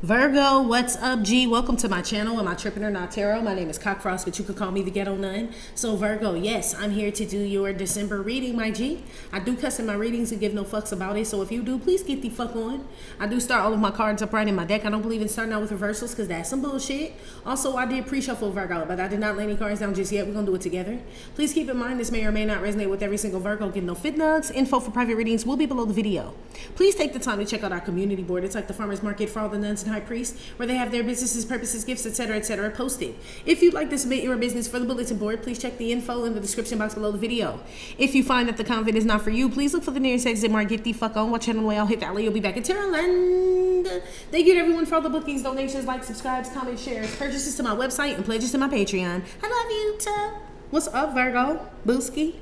Virgo, what's up, G? Welcome to my channel, Am I Tripping or Not Tarot. My name is Cockfrost, but you could call me the Ghetto Nun. So Virgo, yes, I'm here to do your December reading, my G. I do cuss in my readings and give no fucks about it, so if you do, please get the fuck on. I do start all of my cards upright in my deck. I don't believe in starting out with reversals because that's some bullshit. Also, I did pre-shuffle Virgo, but I did not lay any cards down just yet. We're going to do it together. Please keep in mind this may or may not resonate with every single Virgo. Get no fit nugs. Info for private readings will be below the video. Please take the time to check out our community board. It's like the farmer's market for all the nuns and high priests, where they have their businesses, purposes, gifts, etc., posted. If you'd like to submit your business for the bulletin board, please check the info in the description box below the video. If you find that the convent is not for you, please look for the nearest exit mark. Get the fuck on. Watch it on the way. I'll hit that. You'll be back in Tarot Land. Thank you to everyone for all the bookings, donations, likes, subscribes, comments, shares, purchases to my website, and pledges to my Patreon. I love you too. What's up, Virgo? Booski?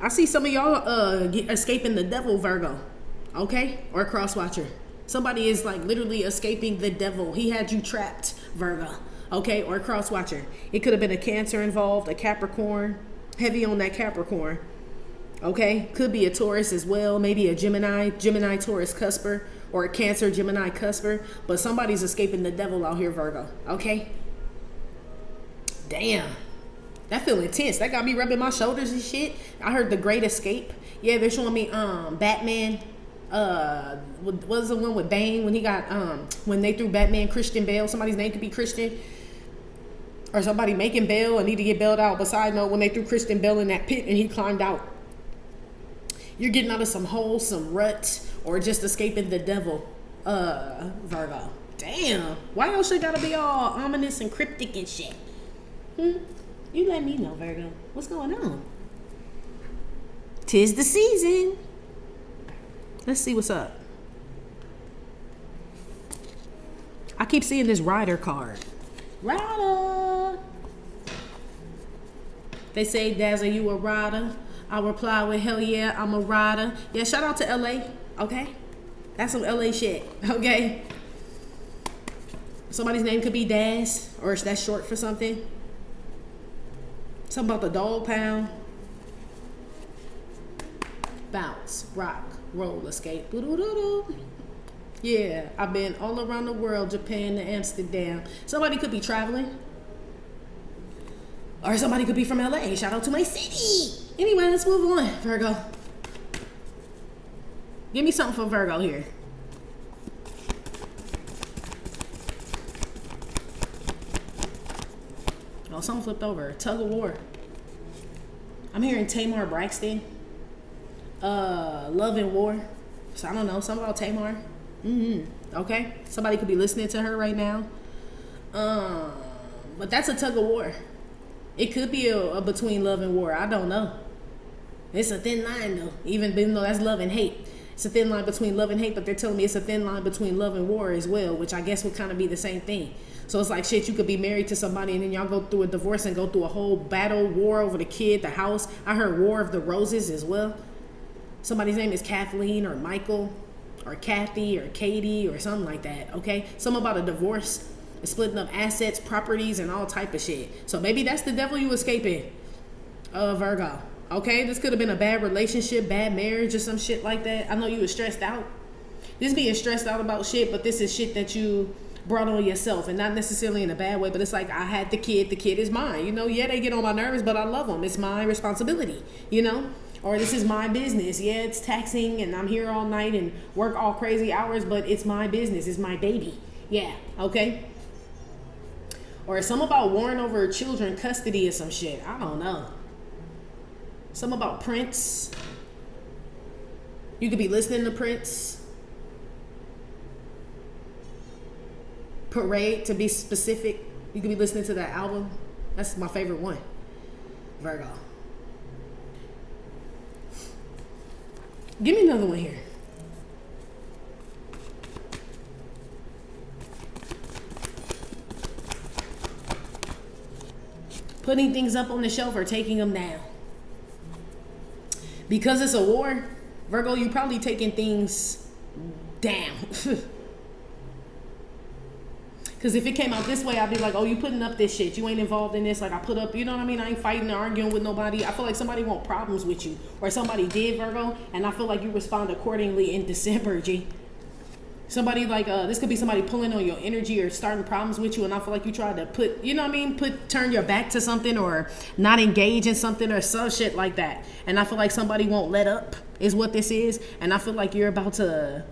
I see some of y'all escaping the devil, Virgo. Okay? Or a cross watcher. Somebody is like literally escaping the devil. He had you trapped, Virgo. Okay? Or a cross watcher. It could have been a Cancer involved, a Capricorn. Heavy on that Capricorn. Okay? Could be a Taurus as well. Maybe a Gemini Taurus cusper. Or a Cancer Gemini cusper. But somebody's escaping the devil out here, Virgo. Okay? Damn. That feel intense. That got me rubbing my shoulders and shit. I heard The Great Escape. Yeah, they're showing me Batman. What was the one with Bane when he got when they threw Batman Christian Bale? Somebody's name could be Christian, or somebody making bail and need to get bailed out. But side note, when they threw Christian Bale in that pit and he climbed out, you're getting out of some hole, some rut, or just escaping the devil, Virgo. Damn, why y'all shit gotta be all ominous and cryptic and shit? You let me know, Virgo. What's going on? 'Tis the season. Let's see what's up. I keep seeing this rider card. Rider. They say, Dazzle, you a rider? I reply with, hell yeah, I'm a rider. Yeah, shout out to LA, okay? That's some LA shit, okay? Somebody's name could be Daz, or that's short for something. Something about the Dawl pound. Bounce, rock, roll, escape. Yeah, I've been all around the world, Japan to Amsterdam. Somebody could be traveling. Or somebody could be from LA. Shout out to my city. Anyway, let's move on, Virgo. Give me something for Virgo here. Oh, something flipped over. Tug of war. I'm hearing Tamar Braxton. Love and War. So I don't know. Something about Tamar. Okay. Somebody could be listening to her right now. But that's a tug of war. It could be a between love and war. I don't know. It's a thin line though. Even though that's love and hate. It's a thin line between love and hate, but they're telling me it's a thin line between love and war as well, which I guess would kind of be the same thing. So it's like shit, you could be married to somebody and then y'all go through a divorce and go through a whole battle, war over the kid, the house. I heard War of the Roses as well. Somebody's name is Kathleen or Michael or Kathy or Katie or something like that, okay? Something about a divorce, splitting up assets, properties, and all type of shit. So maybe that's the devil you escaping, Virgo. Okay, this could have been a bad relationship, bad marriage, or some shit like that. I know you were stressed out. This being stressed out about shit, but this is shit that you brought on yourself, and not necessarily in a bad way, but it's like, I had the kid is mine. You know, yeah, they get on my nerves, but I love them. It's my responsibility, you know? Or this is my business. Yeah, it's taxing, and I'm here all night and work all crazy hours, but it's my business. It's my baby. Yeah, okay? Or something about warring over children custody or some shit. I don't know. Something about Prince. You could be listening to Prince. Parade, to be specific. You could be listening to that album. That's my favorite one. Virgo. Give me another one here. Putting things up on the shelf or taking them down. Because it's a war, Virgo, you probably taking things down. Because if it came out this way, I'd be like, oh, you putting up this shit. You ain't involved in this. Like, I put up, you know what I mean? I ain't fighting or arguing with nobody. I feel like somebody want problems with you. Or somebody did, Virgo. And I feel like you respond accordingly in December, G. Somebody like this could be somebody pulling on your energy or starting problems with you, and I feel like you tried to put, you know what I mean, turn your back to something or not engage in something or some shit like that. And I feel like somebody won't let up is what this is, and I feel like you're about to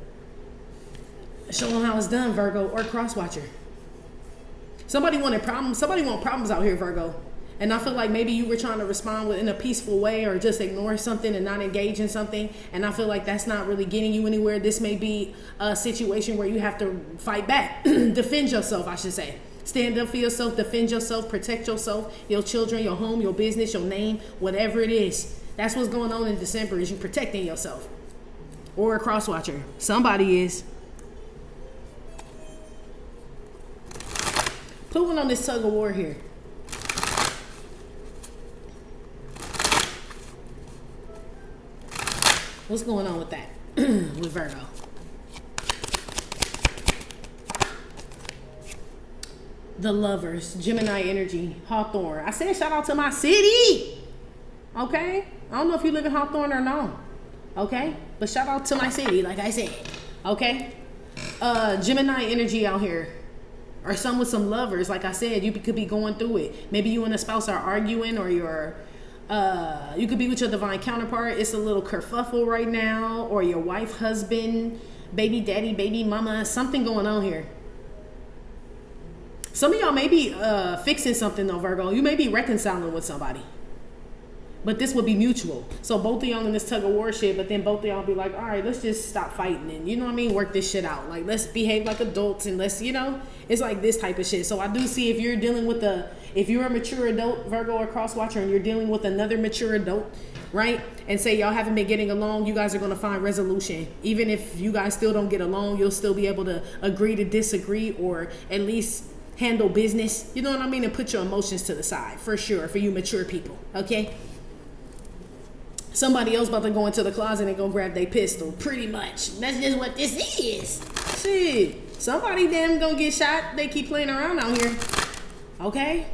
show them how it's done, Virgo or cross-watcher. Somebody wanted problems. Somebody want problems out here, Virgo. And I feel like maybe you were trying to respond in a peaceful way or just ignore something and not engage in something. And I feel like that's not really getting you anywhere. This may be a situation where you have to fight back, defend yourself, I should say. Stand up for yourself, defend yourself, protect yourself, your children, your home, your business, your name, whatever it is. That's what's going on in December, is you protecting yourself. Or a cross-watcher. Somebody is. Put one on this tug of war here. What's going on with that? With Virgo? The Lovers, Gemini energy, Hawthorne. I said shout out to my city. Okay? I don't know if you live in Hawthorne or not. Okay? But shout out to my city, like I said. Okay? Gemini energy out here. Or some with some lovers. Like I said, you could be going through it. Maybe you and a spouse are arguing, or you could be with your divine counterpart. It's a little kerfuffle right now, or your wife, husband, baby daddy, baby mama, something going on here. Some of y'all may be fixing something though, Virgo. You may be reconciling with somebody, but this would be mutual. So both of y'all in this tug of war shit, but then both of y'all be like, all right, let's just stop fighting and, you know what I mean, work this shit out. Like, let's behave like adults and let's, you know, it's like this type of shit. So I do see if you're dealing with if you're a mature adult, Virgo or cross-watcher, and you're dealing with another mature adult, right? And say y'all haven't been getting along, you guys are going to find resolution. Even if you guys still don't get along, you'll still be able to agree to disagree, or at least handle business, you know what I mean, and put your emotions to the side, for sure, for you mature people, okay? Somebody else about to go into the closet and go grab their pistol, pretty much. That's just what this is. Shit, somebody damn gonna get shot. They keep playing around out here, okay?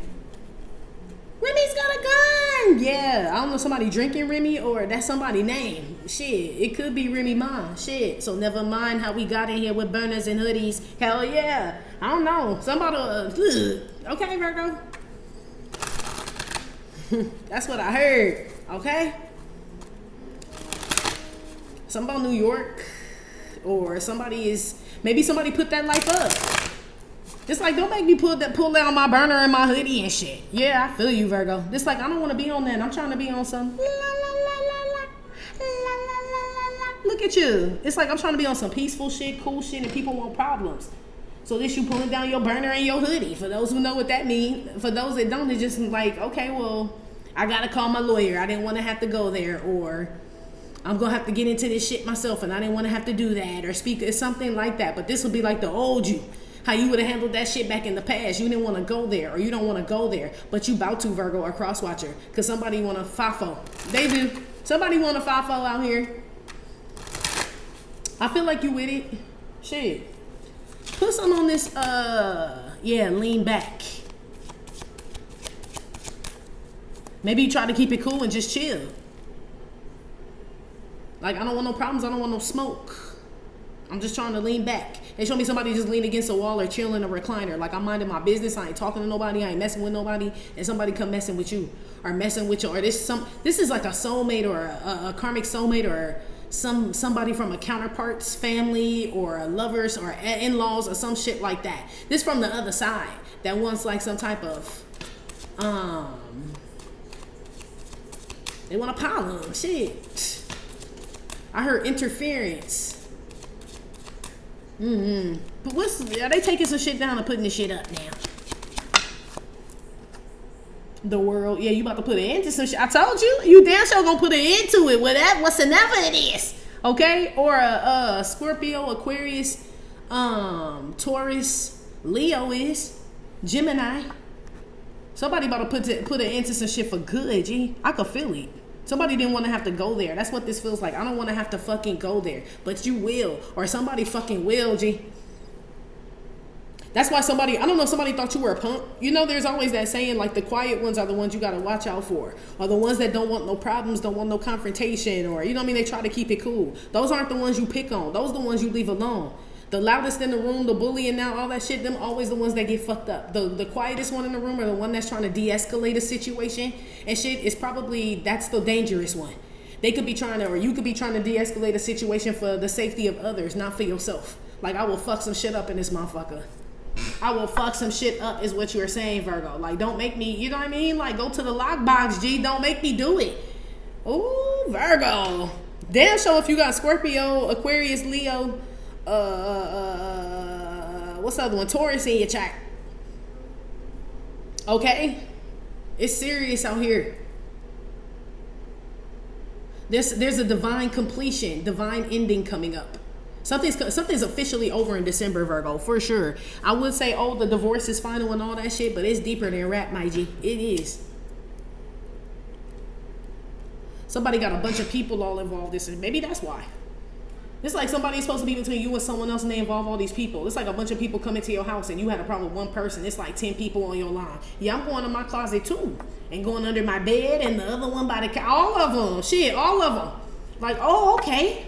Remy's got a gun. Yeah, I don't know, somebody drinking Remy, or that's somebody's name. Shit, it could be Remy Ma. Shit, so never mind how we got in here with burners and hoodies. Hell yeah. I don't know. Somebody, okay, Virgo. That's what I heard, okay? Something about New York, or maybe somebody put that life up. Just like, don't make me pull down my burner and my hoodie and shit. Yeah, I feel you, Virgo. Just like, I don't want to be on that. I'm trying to be on some la la la la la la la la la. Look at you. It's like I'm trying to be on some peaceful shit, cool shit, and people want problems. So this you pulling down your burner and your hoodie. For those who know what that means. For those that don't, it's just like, okay, well, I gotta call my lawyer. I didn't want to have to go there, or I'm gonna have to get into this shit myself, and I didn't want to have to do that, or speak. It's something like that. But this will be like the old you. How you would have handled that shit back in the past. You didn't want to go there, or you don't want to go there, but you about to, Virgo or cross-watcher, because somebody want a FAFO. They do. Somebody want a FAFO out here. I feel like you with it. Shit. Put some on this, yeah, lean back. Maybe you try to keep it cool and just chill. Like, I don't want no problems. I don't want no smoke. I'm just trying to lean back. They show me somebody just lean against a wall or chill in a recliner. Like, I'm minding my business. I ain't talking to nobody. I ain't messing with nobody. And somebody come messing with you, or messing with you. Or this is like a soulmate, or a karmic soulmate, or somebody from a counterpart's family, or a lovers, or in-laws, or some shit like that. This from the other side that wants like some type of they want a problem. Shit. I heard interference. But are they taking some shit down and putting this shit up now? The world, yeah, you about to put an end to some shit. I told you, you damn sure gonna put an end to it, whatsoever it is, okay? Or a Scorpio, Aquarius, Taurus, Leo is Gemini. Somebody about to put an end to some shit for good, G. I could feel it. Somebody didn't want to have to go there. That's what this feels like. I don't want to have to fucking go there. But you will. Or somebody fucking will, G. That's why I don't know, somebody thought you were a punk. You know, there's always that saying, like, the quiet ones are the ones you got to watch out for. Or the ones that don't want no problems, don't want no confrontation. Or, you know what I mean, they try to keep it cool. Those aren't the ones you pick on. Those are the ones you leave alone. The loudest in the room, the bully and now all that shit, them always the ones that get fucked up. The quietest one in the room or the one that's trying to de-escalate a situation and shit is probably, that's the dangerous one. They could be trying to, or you could be trying to de-escalate a situation for the safety of others, not for yourself. Like, I will fuck some shit up in this motherfucker. I will fuck some shit up is what you're saying, Virgo. Like, don't make me, you know what I mean? Like, go to the lockbox, G. Don't make me do it. Ooh, Virgo. Damn show if you got Scorpio, Aquarius, Leo, what's the other one? Taurus in your chart. Okay? It's serious out here. There's a divine completion, divine ending coming up. Something's officially over in December, Virgo, for sure. I would say, oh, the divorce is final and all that shit, but it's deeper than rap, my G. It is. Somebody got a bunch of people all involved. Maybe that's why. It's like somebody's supposed to be between you and someone else and they involve all these people. It's like a bunch of people come into your house and you had a problem with one person. It's like 10 people on your line. Yeah, I'm going to my closet too. And going under my bed and the other one by the couch. All of them. Shit, all of them. Like, oh, okay.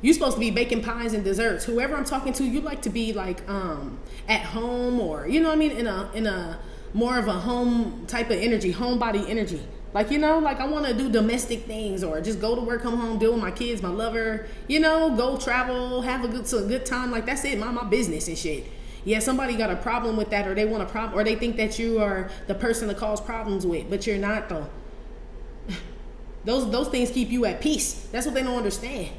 You supposed to be baking pies and desserts. Whoever I'm talking to, you like to be like at home or, you know what I mean, in a more of a home type of energy, homebody energy. Like, you know, like I want to do domestic things or just go to work, come home, deal with my kids, my lover, you know, go travel, have a good time. Like, that's it, mind my business and shit. Yeah, somebody got a problem with that or they want a problem or they think that you are the person to cause problems with, but you're not though. Those things keep you at peace. That's what they don't understand.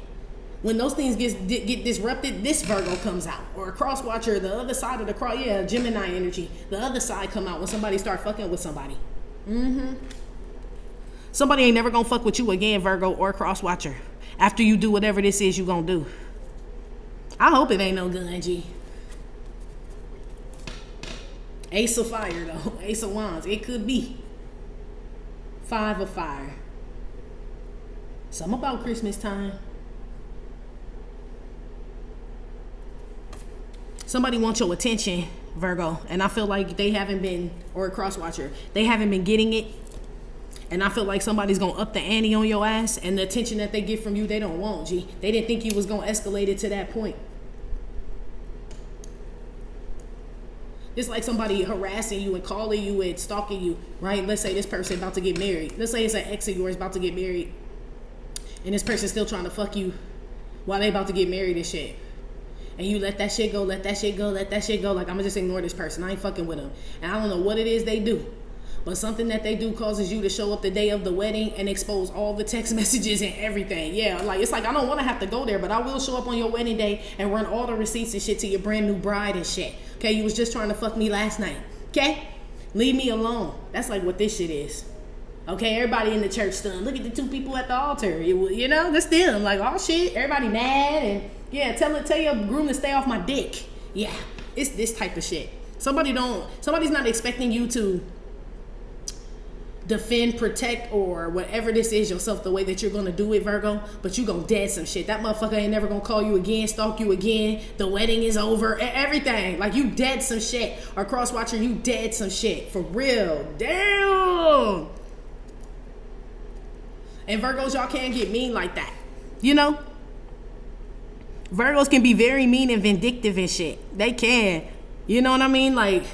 When those things get disrupted, this Virgo comes out. Or a cross watcher, the other side of the cross, yeah, Gemini energy. The other side come out when somebody start fucking with somebody. Somebody ain't never gonna fuck with you again, Virgo or cross watcher. After you do whatever this is you gonna do. I hope it ain't no gun, G. Ace of fire though. Ace of wands. It could be. 5 of fire. Something about Christmas time. Somebody wants your attention, Virgo, and I feel like they haven't been, or a cross watcher, they haven't been getting it. And I feel like somebody's gonna up the ante on your ass, and the attention that they get from you, they don't want, G. They didn't think you was gonna escalate it to that point. It's like somebody harassing you and calling you and stalking you, right? Let's say this person about to get married. Let's say it's an ex of yours about to get married, and this person's still trying to fuck you while they about to get married and shit. And you let that shit go, let that shit go, let that shit go. Like, I'm gonna just ignore this person. I ain't fucking with them. And I don't know what it is they do, but something that they do causes you to show up the day of the wedding and expose all the text messages and everything. Yeah, like, it's like I don't want to have to go there, but I will show up on your wedding day and run all the receipts and shit to your brand new bride and shit. Okay, you was just trying to fuck me last night. Okay, leave me alone. That's like what this shit is. Okay, everybody in the church stunned. Look at the two people at the altar. You know, that's them. Like, oh shit, everybody mad and yeah, tell your groom to stay off my dick. Yeah, it's this type of shit. Somebody's not expecting you to defend, protect, or whatever this is yourself the way that you're gonna do it, Virgo, but you gonna dead some shit. That motherfucker ain't never gonna call you again, stalk you again. The wedding is over, everything. Like, you dead some shit. Or cross watcher, you dead some shit. For real. Damn. And Virgos, y'all can't get mean like that. You know? Virgos can be very mean and vindictive and shit. They can. You know what I mean? Like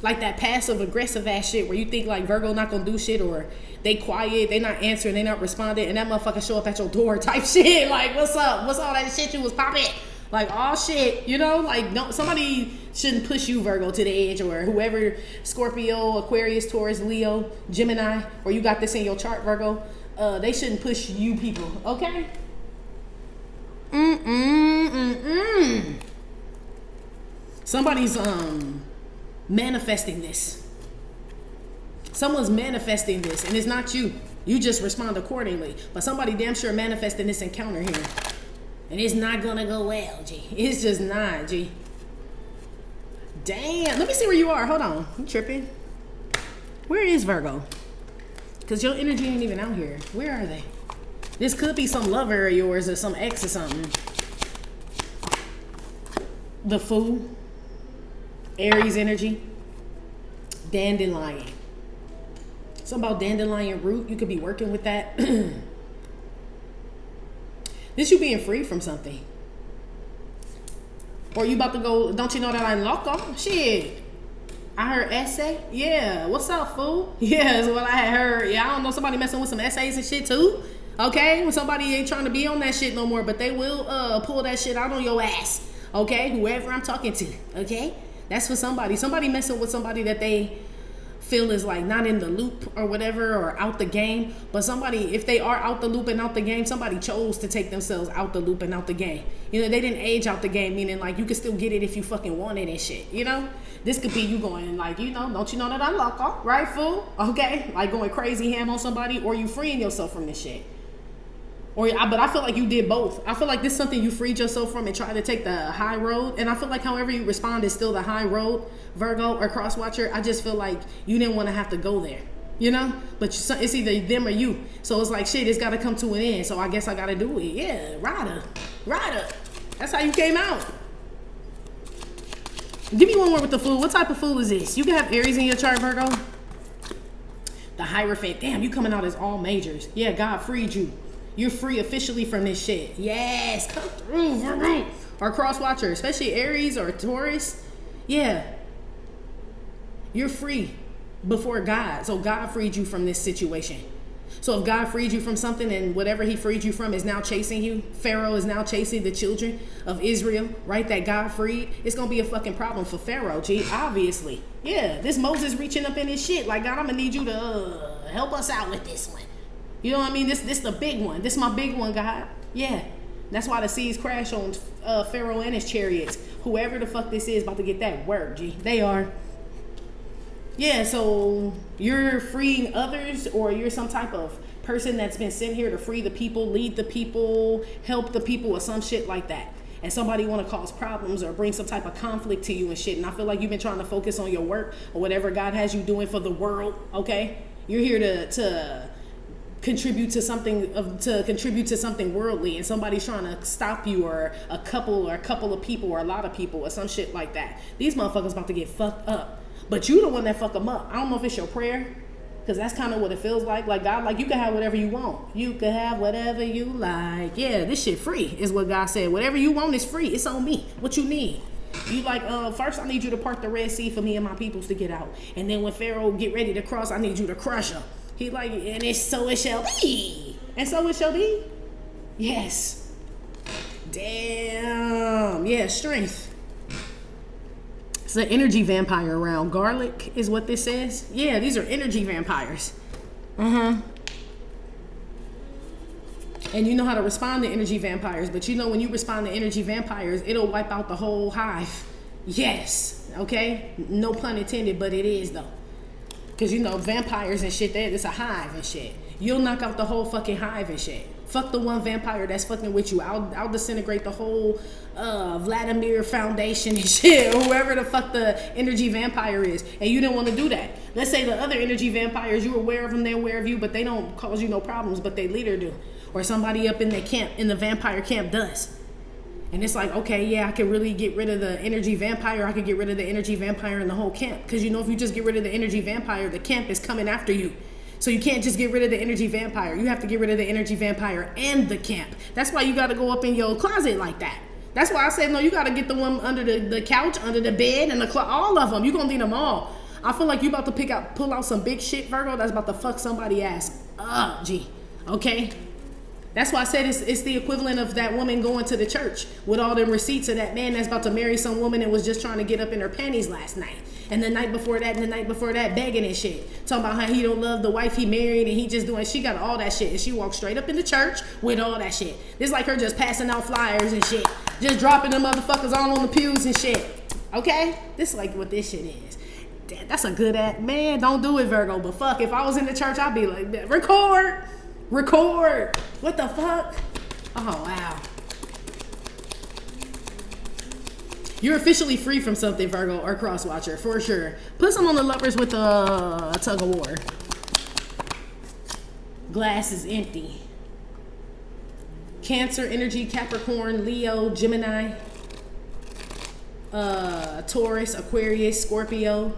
that passive aggressive ass shit where you think like Virgo not gonna do shit, or they quiet, they not answering, they not responding, and that motherfucker show up at your door type shit. Like, what's up? What's all that shit you was popping? Like, all shit, you know? Like, no, somebody shouldn't push you, Virgo, to the edge, or whoever, Scorpio, Aquarius, Taurus, Leo, Gemini, or you got this in your chart, Virgo. They shouldn't push you people, okay? Somebody's manifesting this. Someone's manifesting this, and it's not you. You just respond accordingly. But somebody damn sure manifesting this encounter here. And it's not gonna go well, G. It's just not, G. Damn. Let me see where you are. Hold on. I'm tripping. Where is Virgo? Because your energy ain't even out here. Where are they? This could be some lover of yours or some ex or something. The Fool. Aries energy. Dandelion. Something about dandelion root. You could be working with that. This you being free from something. Or you about to go, don't you know that I'm loco? Shit. I heard essay. Yeah. What's up, fool? Yeah, is what I had heard. Yeah, I don't know. Somebody messing with some essays and shit too. Okay? When somebody ain't trying to be on that shit no more, but they will pull that shit out on your ass. Okay? Whoever I'm talking to. Okay? That's for somebody. Somebody messing with somebody that they feel is like not in the loop or whatever, or out the game. But somebody, if they are out the loop and out the game, somebody chose to take themselves out the loop and out the game. You know, they didn't age out the game, meaning like you can still get it if you fucking want it and shit, you know? This could be you going like, you know, don't you know that I'm loco, right, fool? Okay? Like going crazy ham on somebody, or you freeing yourself from this shit. But I feel like you did both. I feel like this is something you freed yourself from and tried to take the high road. And I feel like however you respond is still the high road, Virgo or cross watcher. I just feel like you didn't want to have to go there, you know? But it's either them or you. So it's like, shit, it's got to come to an end. So I guess I got to do it. Yeah, rider. That's how you came out. Give me one more with the Fool. What type of Fool is this? You can have Aries in your chart, Virgo. The Hierophant. Damn, you coming out as all majors. Yeah, God freed you. You're free officially from this shit. Yes, come through, Virgo. Or cross watcher, especially Aries or Taurus. Yeah. You're free before God. So God freed you from this situation. So if God freed you from something, and whatever he freed you from is now chasing you, Pharaoh is now chasing the children of Israel, right? That God freed, it's going to be a fucking problem for Pharaoh, G, obviously. Yeah, this Moses reaching up in his shit. Like, God, I'm going to need you to help us out with this one. You know what I mean? This the big one. This my big one, God. Yeah. That's why the seas crash on Pharaoh and his chariots. Whoever the fuck this is about to get that work, G. They are. Yeah, so you're freeing others, or you're some type of person that's been sent here to free the people, lead the people, help the people, or some shit like that. And somebody want to cause problems or bring some type of conflict to you and shit. And I feel like you've been trying to focus on your work or whatever God has you doing for the world, okay? You're here to contribute to something worldly, and somebody's trying to stop you, or a couple of people or a lot of people or some shit like that. These motherfuckers about to get fucked up. But you the one that fuck them up. I don't know if it's your prayer, because that's kind of what it feels like. Like, God, like, you can have whatever you want. You can have whatever you like. Yeah, this shit free is what God said. Whatever you want is free. It's on me. What you need. You like, first I need you to part the Red Sea for me and my peoples to get out. And then when Pharaoh get ready to cross, I need you to crush him. He like, and so it shall be. And so it shall be. Yes. Damn. Yeah, strength. It's an energy vampire around. Garlic is what this says. Yeah, these are energy vampires. And you know how to respond to energy vampires. But you know, when you respond to energy vampires, it'll wipe out the whole hive. Yes. Okay? No pun intended, but it is though. Because, you know, vampires and shit, it's a hive and shit. You'll knock out the whole fucking hive and shit. Fuck the one vampire that's fucking with you. I'll disintegrate the whole Vladimir Foundation and shit, or whoever the fuck the energy vampire is. And you didn't want to do that. Let's say the other energy vampires, you're aware of them, they're aware of you, but they don't cause you no problems, but their leader do. Or somebody up in the camp, in the vampire camp does. And it's like, okay, yeah, I can really get rid of the energy vampire. I could get rid of the energy vampire in the whole camp. Because, you know, if you just get rid of the energy vampire, the camp is coming after you. So you can't just get rid of the energy vampire. You have to get rid of the energy vampire and the camp. That's why you got to go up in your closet like that. That's why I said, no, you got to get the one under the couch, under the bed, and all of them. You're going to need them all. I feel like you about to pull out some big shit, Virgo, that's about to fuck somebody ass up, G. Okay? That's why I said it's the equivalent of that woman going to the church with all them receipts of that man that's about to marry some woman and was just trying to get up in her panties last night. And the night before that, and the night before that, begging and shit. Talking about how he don't love the wife he married and he just doing, she got all that shit. And she walked straight up in the church with all that shit. It's like her just passing out flyers and shit. Just dropping them motherfuckers all on the pews and shit. Okay? This is like what this shit is. Damn, that's a good act. Man, don't do it, Virgo. But fuck, if I was in the church, I'd be like, record. What the fuck? Oh, wow. You're officially free from something, Virgo or cross watcher, for sure. Put some on the lovers with a tug of war. Glass is empty. Cancer energy, Capricorn, Leo, Gemini, Taurus, Aquarius, Scorpio.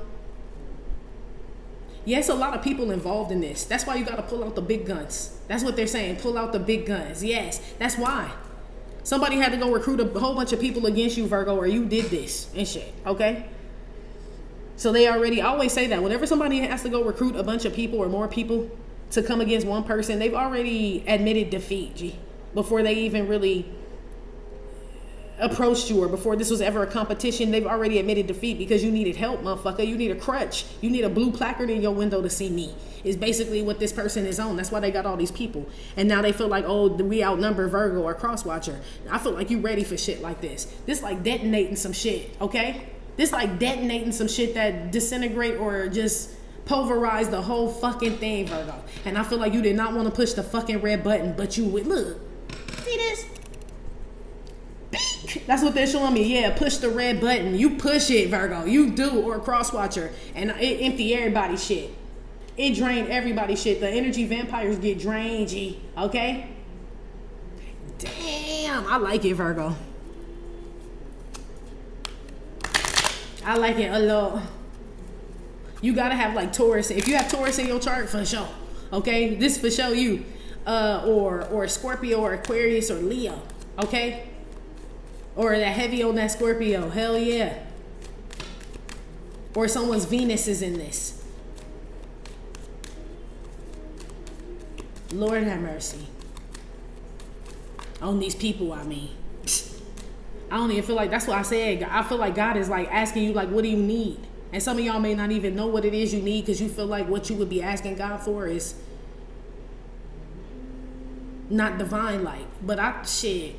Yes, a lot of people involved in this. That's why you got to pull out the big guns. That's what they're saying. Pull out the big guns. Yes, that's why. Somebody had to go recruit a whole bunch of people against you, Virgo, or you did this and shit, okay? So they already, I always say that. Whenever somebody has to go recruit a bunch of people or more people to come against one person, they've already admitted defeat, G, before they even really approached you, or before this was ever a competition. They've already admitted defeat because you needed help, motherfucker. You need a crutch. You need a blue placard in your window to see me, is basically what this person is on. That's why they got all these people. And now they feel like, oh, we outnumber Virgo or Crosswatcher. I feel like you ready for shit like this. This like detonating some shit, okay? This like detonating some shit that disintegrate or just pulverize the whole fucking thing, Virgo. And I feel like you did not want to push the fucking red button, but you would. Look, see this? That's what they're showing me. Yeah, push the red button. You push it, Virgo. You do, or Crosswatcher. And it empty everybody's shit. It drained everybody's shit. The energy vampires get drained, G. Okay? Damn, I like it, Virgo. I like it a lot. You gotta have like Taurus. If you have Taurus in your chart, for sure. Okay? This for sure you. Or Scorpio or Aquarius or Leo. Okay? Or that heavy on that Scorpio. Hell yeah. Or someone's Venus is in this. Lord have mercy. On these people, I mean. I don't even feel like, that's what I said. I feel like God is like asking you, like, what do you need? And some of y'all may not even know what it is you need because you feel like what you would be asking God for is not divine like. But shit.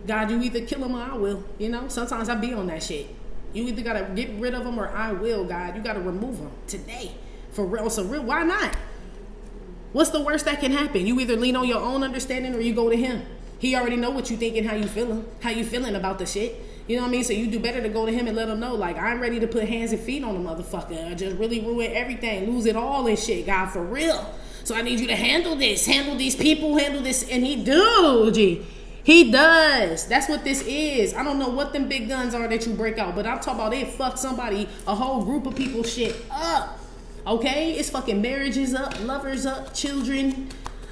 God, you either kill them or I will. You know, sometimes I be on that shit. You either gotta get rid of them or I will, God. You gotta remove them today. For real, so real, why not? What's the worst that can happen? You either lean on your own understanding or you go to him. He already know what you thinking, how you feeling about the shit. You know what I mean? So you do better to go to him and let him know, like, I'm ready to put hands and feet on the motherfucker. I just really ruin everything, lose it all and shit, God, for real. So I need you to handle this, handle these people, handle this. And he do, G. He does. That's what this is. I don't know what them big guns are that you break out, but I'm talking about it fuck somebody, a whole group of people shit up. Okay? It's fucking marriages up, lovers up, children,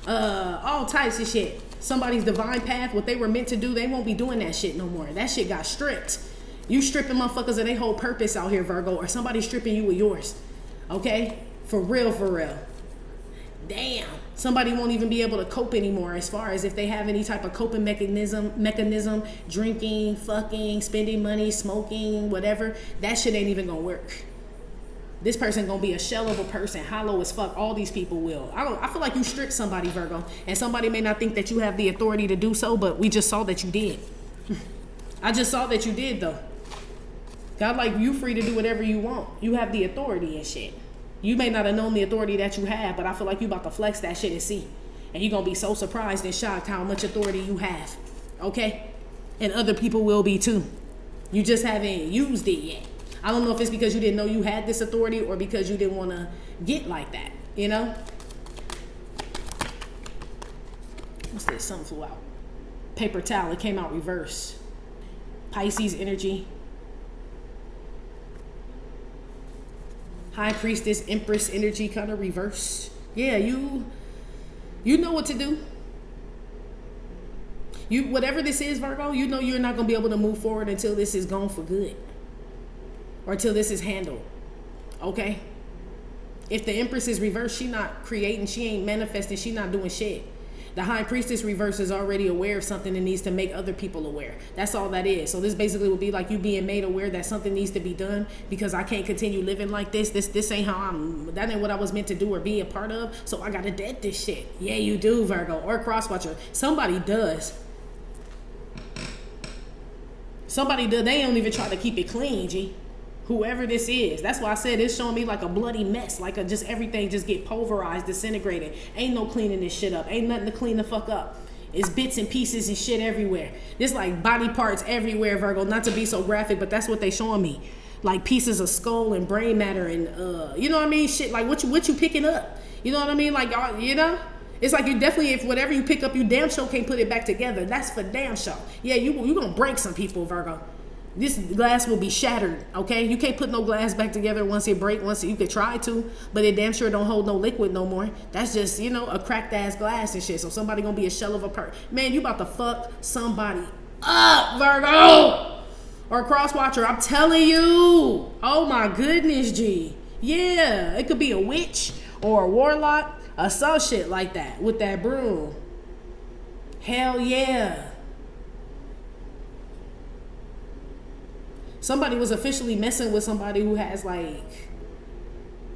all types of shit. Somebody's divine path, what they were meant to do, they won't be doing that shit no more. That shit got stripped. You stripping motherfuckers of their whole purpose out here, Virgo, or somebody stripping you of yours. Okay? For real, for real. Damn. Somebody won't even be able to cope anymore as far as if they have any type of coping mechanism, drinking, fucking, spending money, smoking, whatever. That shit ain't even gonna work. This person gonna be a shell of a person, hollow as fuck. All these people will. I feel like you stripped somebody, Virgo, and somebody may not think that you have the authority to do so, but we just saw that you did. I just saw that you did, though. God, like, you free to do whatever you want. You have the authority and shit. You may not have known the authority that you have, but I feel like you about to flex that shit and see. And you're gonna be so surprised and shocked how much authority you have. Okay? And other people will be too. You just haven't used it yet. I don't know if it's because you didn't know you had this authority or because you didn't want to get like that, you know? What's this? Something flew out. Paper towel. It came out reverse. Pisces energy. High Priestess, Empress energy kind of reverse. Yeah, you know what to do. Whatever this is, Virgo, you know you're not going to be able to move forward until this is gone for good. Or till this is handled. Okay? If the Empress is reversed, she not creating, she ain't manifesting, she not doing shit. The High Priestess reverse is already aware of something and needs to make other people aware. That's all that is. So this basically would be like you being made aware that something needs to be done because I can't continue living like this. This ain't how that ain't what I was meant to do or be a part of. So I gotta dead this shit. Yeah, you do, Virgo. Or Crosswatcher. Somebody does. Somebody does. They don't even try to keep it clean, G. Whoever this is. That's why I said it's showing me like a bloody mess. Like just everything just get pulverized, disintegrated. Ain't no cleaning this shit up. Ain't nothing to clean the fuck up. It's bits and pieces and shit everywhere. There's like body parts everywhere, Virgo. Not to be so graphic, but that's what they showing me. Like pieces of skull and brain matter and you know what I mean? Shit, like what you picking up? You know what I mean? Like, you know? It's like you definitely, if whatever you pick up, you damn sure can't put it back together. That's for damn sure. Yeah, you gonna break some people, Virgo. This glass will be shattered, okay? You can't put no glass back together once it break. You could try to, but it damn sure don't hold no liquid no more. That's just, you know, a cracked ass glass and shit. So somebody gonna be a shell of a person. Man, you about to fuck somebody up, Virgo! Or cross watcher, I'm telling you. Oh my goodness, G. Yeah, it could be a witch or a warlock or some shit like that with that broom. Hell yeah. Somebody was officially messing with somebody who has like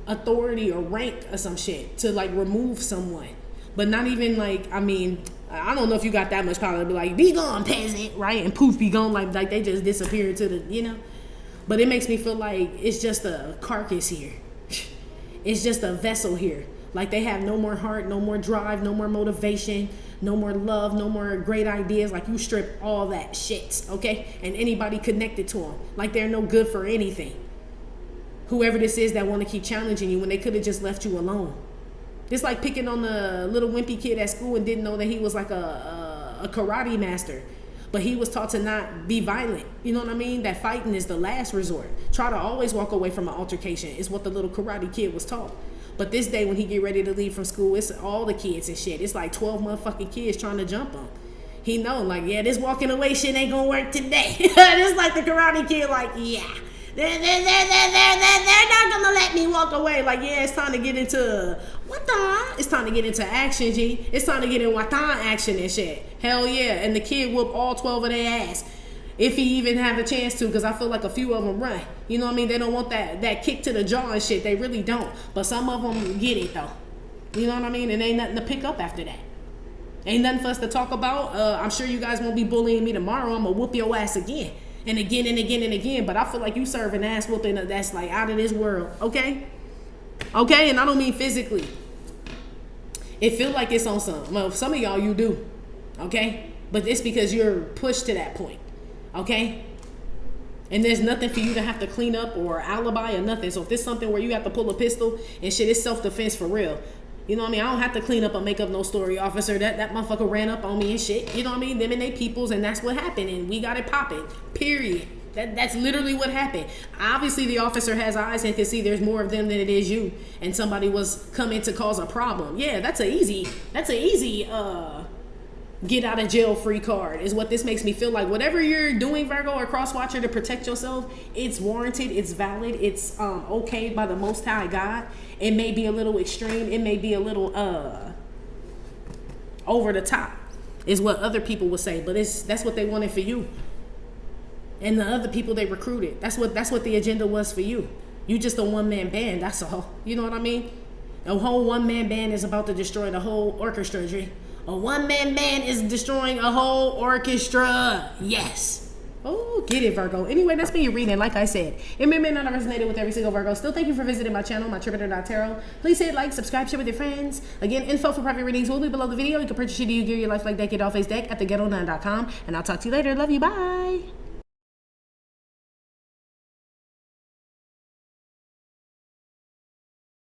authority or rank or some shit to like remove someone. But not even like, I mean, I don't know if you got that much power to be like, be gone, peasant, right? And poof, be gone, like they just disappeared to the, you know? But it makes me feel like it's just a carcass here. It's just a vessel here. Like they have no more heart, no more drive, no more motivation, no more love, no more great ideas. Like you strip all that shit, okay? And anybody connected to them, like they're no good for anything. Whoever this is that want to keep challenging you when they could have just left you alone. It's like picking on the little wimpy kid at school and didn't know that he was like a karate master. But he was taught to not be violent. You know what I mean? That fighting is the last resort. Try to always walk away from an altercation is what the little karate kid was taught. But this day when he get ready to leave from school, it's all the kids and shit. It's like 12 motherfucking kids trying to jump him. He know, like, yeah, this walking away shit ain't gonna work today. It's like the karate kid, like, yeah. They're not gonna let me walk away. Like, yeah, it's time to get into watan. It's time to get into action, G. It's time to get in watan action and shit. Hell yeah. And the kid whoop all 12 of their ass. If he even have a chance to, because I feel like a few of them run. You know what I mean? They don't want that kick to the jaw and shit. They really don't. But some of them get it, though. You know what I mean? And ain't nothing to pick up after that. Ain't nothing for us to talk about. I'm sure you guys won't be bullying me tomorrow. I'm going to whoop your ass again. And again and again and again. But I feel like you serve an ass whooping that's like out of this world. Okay? Okay? And I don't mean physically. It feel like it's on some. Well, some of y'all you do. Okay? But it's because you're pushed to that point. Okay? And there's nothing for you to have to clean up or alibi or nothing. So if there's something where you have to pull a pistol and shit, it's self-defense for real. You know what I mean? I don't have to clean up or make up no story, officer. That motherfucker ran up on me and shit. You know what I mean? Them and they peoples, and that's what happened. And we got it popping. Period. That's literally what happened. Obviously, the officer has eyes and can see there's more of them than it is you. And somebody was coming to cause a problem. Yeah, that's a easy get out of jail free card is what this makes me feel like. Whatever you're doing, Virgo or crosswatcher, to protect yourself, it's warranted, it's valid, it's okay by the Most High God. It may be a little extreme, it may be a little over the top is what other people would say, but that's what they wanted for you. And the other people they recruited, that's what the agenda was for you. You just a one-man band, that's all. You know what I mean? A whole one-man band is about to destroy the whole orchestra, G. A one-man band is destroying a whole orchestra. Yes. Oh, get it, Virgo. Anyway, that's been your reading. Like I said, it may not have resonated with every single Virgo. Still, thank you for visiting my channel, amitrippinornawtarot. Please hit like, subscribe, share with your friends. Again, info for private readings will be below the video. You can purchase your Do You Gear Your Life Like That Get All Phace deck at theghetto9.com. And I'll talk to you later. Love you. Bye.